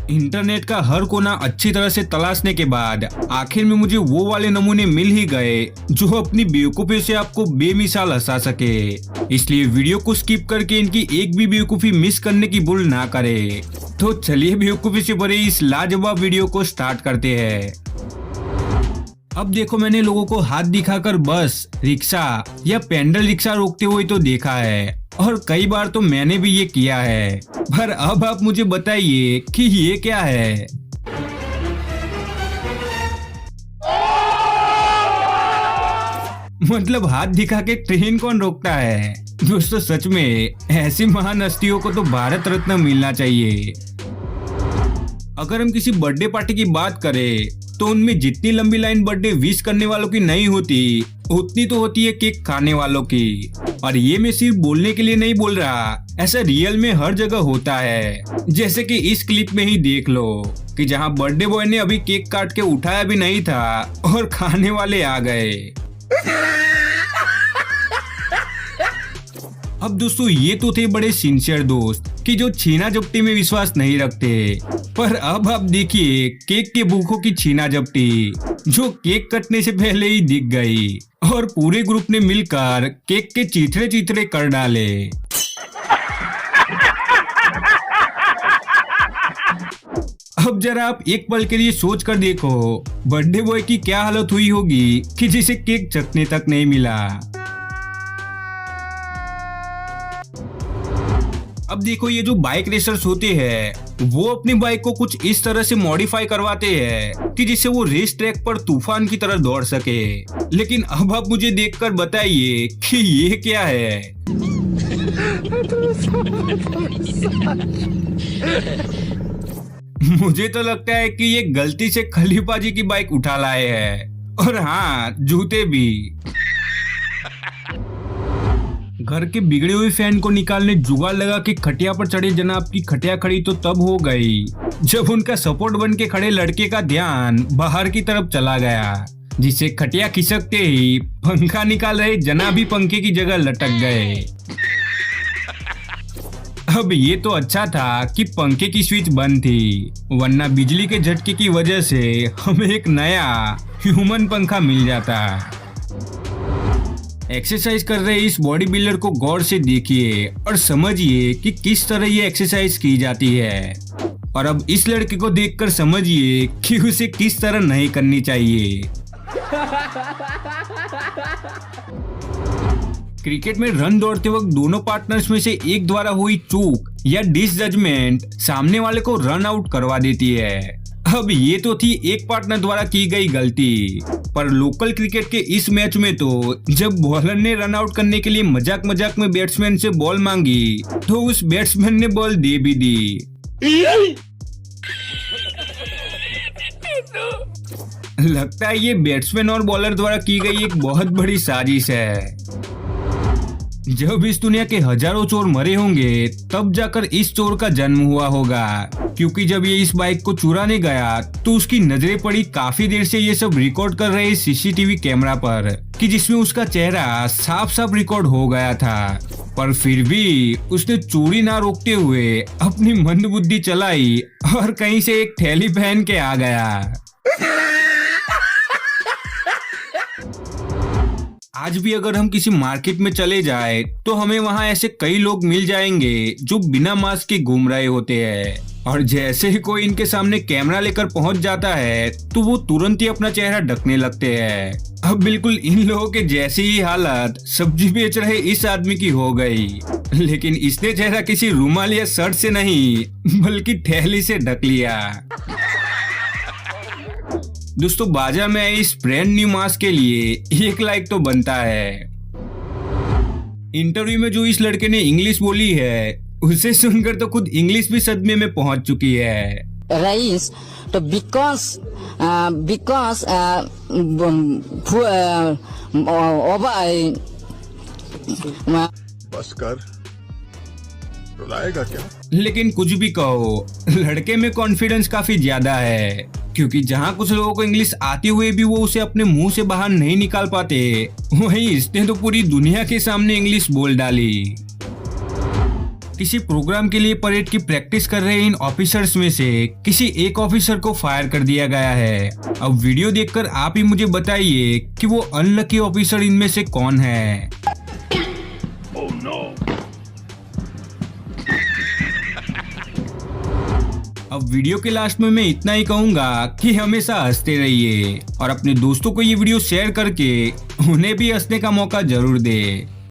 Internet का हर कोना अच्छी तरह से तलाशने के बाद आखिर में मुझे वो वाले नमूने मिल ही गए जो अपनी बेवकूफी से आपको बेमिसाल हंसा सके। इसलिए वीडियो को स्किप करके इनकी एक भी बेवकूफी मिस करने की भूल ना करे। तो चलिए बेवकूफी से भरे इस लाजवाब वीडियो को स्टार्ट करते हैं। अब देखो, मैंने लोगों को हाथ दिखाकर बस, रिक्शा या पैंडल रिक्शा रोकते हुए तो देखा है और कई बार तो मैंने भी ये किया है, पर अब आप मुझे बताइए कि ये क्या है। मतलब हाथ दिखा के ट्रेन कौन रोकता है? दोस्तों सच में ऐसी महान हस्तियों को तो भारत रत्न मिलना चाहिए। अगर हम किसी बर्थडे पार्टी की बात करें तो उनमें जितनी लंबी लाइन बर्थडे विश करने वालों की नहीं होती, उतनी तो होती है केक खाने वालों की। और ये मैं सिर्फ बोलने के लिए नहीं बोल रहा, ऐसा रियल में हर जगह होता है। जैसे कि इस क्लिप में ही देख लो कि जहां बर्थडे बॉय ने अभी केक काट के उठाया भी नहीं था और खाने वाले आ गए। अब दोस्तों ये तो थे बड़े सिंसियर दोस्त कि जो छीना झपटी में विश्वास नहीं रखते, पर अब आप देखिए केक के भूखों की छीना झपटी जो केक कटने से पहले ही दिख गई और पूरे ग्रुप ने मिलकर केक के चीथड़े चीथड़े कर डाले। अब जरा आप एक पल के लिए सोच कर देखो बर्थडे बॉय की क्या हालत हुई होगी कि जिसे केक चखने तक नहीं मिला। अब देखो, ये जो बाइक रेसर्स होते हैं वो अपनी बाइक को कुछ इस तरह से मॉडिफाई करवाते हैं कि जिससे वो रेस ट्रैक पर तूफान की तरह दौड़ सके। लेकिन अब आप मुझे देखकर बताइए कि ये क्या है। मुझे तो लगता है कि ये गलती से खलीफा जी की बाइक उठा लाए हैं, और हाँ, जूते भी। घर के बिगड़े हुए फैन को निकालने जुगाड़ लगा के खटिया पर चढ़े जनाब की खटिया खड़ी तो तब हो गई जब उनका सपोर्ट बन के खड़े लड़के का ध्यान बाहर की तरफ चला गया, जिससे खटिया खिसकते ही पंखा निकाल रहे जनाब भी पंखे की जगह लटक गए। अब ये तो अच्छा था कि पंखे की स्विच बंद थी, वरना बिजली के झटके की वजह से हमें एक नया ह्यूमन पंखा मिल जाता। एक्सरसाइज कर रहे इस बॉडी बिल्डर को गौर से देखिए और समझिए कि किस तरह ये एक्सरसाइज की जाती है, और अब इस लड़के को देखकर समझिए कि उसे किस तरह नहीं करनी चाहिए। क्रिकेट में रन दौड़ते वक्त दोनों पार्टनर्स में से एक द्वारा हुई चूक या डिसजजमेंट सामने वाले को रन आउट करवा देती है। अब ये तो थी एक पार्टनर द्वारा की गई गलती, पर लोकल क्रिकेट के इस मैच में तो जब बॉलर ने रन आउट करने के लिए मजाक मजाक में बैट्समैन से बॉल मांगी तो उस बैट्समैन ने बॉल दे भी दी। लगता है ये बैट्समैन और बॉलर द्वारा की गई एक बहुत बड़ी साजिश है। जब इस दुनिया के हजारों चोर मरे होंगे तब जाकर इस चोर का जन्म हुआ होगा, क्योंकि जब ये इस बाइक को चुराने गया तो उसकी नजरें पड़ी काफी देर से ये सब रिकॉर्ड कर रहे सीसीटीवी कैमरा पर, कि जिसमें उसका चेहरा साफ साफ रिकॉर्ड हो गया था। पर फिर भी उसने चोरी ना रोकते हुए अपनी मंदबुद्धि चलाई और कहीं से एक थैली पहन के आ गया। आज भी अगर हम किसी मार्केट में चले जाए तो हमें वहाँ ऐसे कई लोग मिल जाएंगे जो बिना मास्क के घूम रहे होते हैं, और जैसे ही कोई इनके सामने कैमरा लेकर पहुंच जाता है तो वो तुरंत ही अपना चेहरा ढकने लगते हैं। अब बिल्कुल इन लोगों के जैसी ही हालत सब्जी बेच रहे इस आदमी की हो गई, लेकिन इसने चेहरा किसी रुमाल या शर्ट से नहीं बल्कि थैली से ढक लिया। दोस्तों बाजार में आए इस ब्रांड न्यू मास्क के लिए 1 लाइक तो बनता है। इंटरव्यू में जो इस लड़के ने इंग्लिश बोली है उसे सुनकर तो खुद इंग्लिश भी सदमे में पहुंच चुकी है। राइस तो बस कर, रुलाएगा क्या? लेकिन कुछ भी कहो, लड़के में कॉन्फिडेंस काफी ज्यादा है, क्योंकि जहाँ कुछ लोगों को इंग्लिश आते हुए भी वो उसे अपने मुंह से बाहर नहीं निकाल पाते, वहीं इसने तो पूरी दुनिया के सामने इंग्लिश बोल डाली। किसी प्रोग्राम के लिए परेड की प्रैक्टिस कर रहे इन ऑफिसर्स में से किसी एक ऑफिसर को फायर कर दिया गया है। अब वीडियो देखकर आप ही मुझे बताइए कि वो अनलकी ऑफिसर इनमें से कौन है। अब वीडियो के लास्ट में मैं इतना ही कहूंगा कि हमेशा हंसते रहिए और अपने दोस्तों को ये वीडियो शेयर करके उन्हें भी हंसने का मौका जरूर दे।